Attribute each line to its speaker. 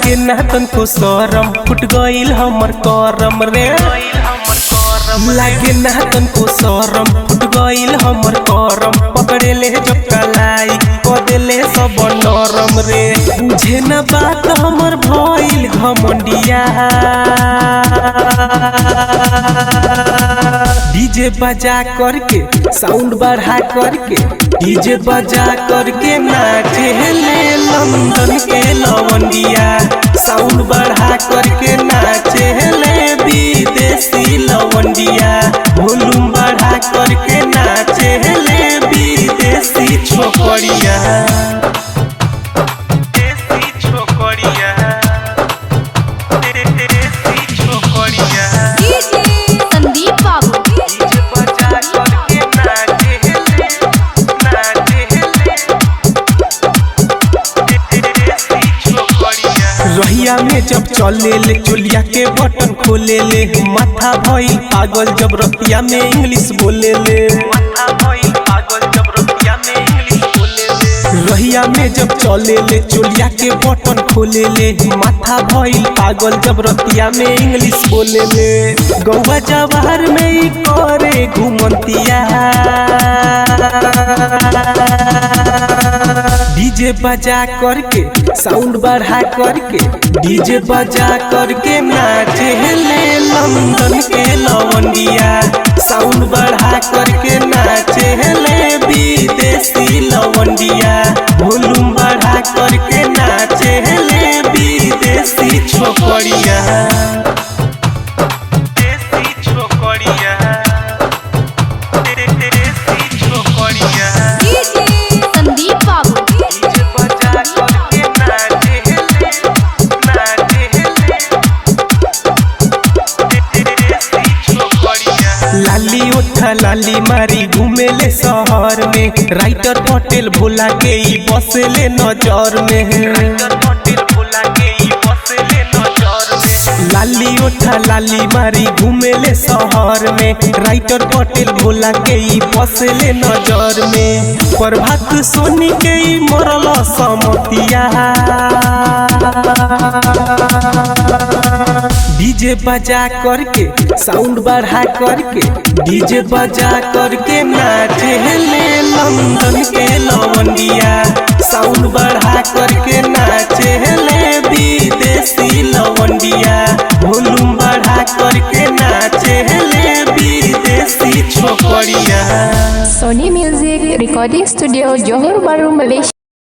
Speaker 1: लागे ना तनको शरम फुट गइल हमर करम रे लागे ना तनको शरम फुट गइल हमर करम पकड़े ले जब कलाई कदेले सब नरम रे बुझे ना बात हमर भइल घमंडिया डीजे बजा करके साउंड बढ़ा करके डीजे बजा करके नाचे ले लंदन के लवंडिया साउंड बढ़ा करके नाचे ले विदेशी लवंडिया वॉल्यूम बढ़ा करके नाचे ले विदेशी छोकरिया रहिया में जब चले ले चोलिया के बटन खोले ले माथा भइल पागल जब रतिया में इंग्लिश बोले ले माथा भइल पागल जब रतिया में इंग्लिश बोले ले रहिया में जब चले ले चोलिया के बटन खोले ले माथा भइल पागल जब रतिया में इंग्लिश बोले ले गौवा जवाहर में ही करे घुमंतिया डीजे बजा करके साउंड बढ़ा करके डीजे बजा करके नाचे ले लंदन के लवंडिया साउंड बढ़ा करके नाचे ले विदेशी लवंडिया वॉल्यूम बढ़ा करके नाचे ले विदेशी छोकरिया लाली उठा लाली मारी घूमेले शहर में राइटर पटेल भोला के ई बसेले नजर में राइटर पटेल भोला के ई बसेले नजर में लाली उठा लाली मारी घूमेले शहर में राइटर पटेल भोला के ई बसेले नजर में प्रभात सोनी के ई मरल समतिया डीजे बजा करके साउंड बढ़ा करके डीजे बजा करके नाचे ले लंदन के लवंडिया साउंड बढ़ा करके नाचे ले विदेशी लवंडिया वॉल्यूम बढ़ा करके नाचे ले विदेशी छोकरिया।
Speaker 2: Sony Music Recording Studio, Johor Bahru, Malaysia।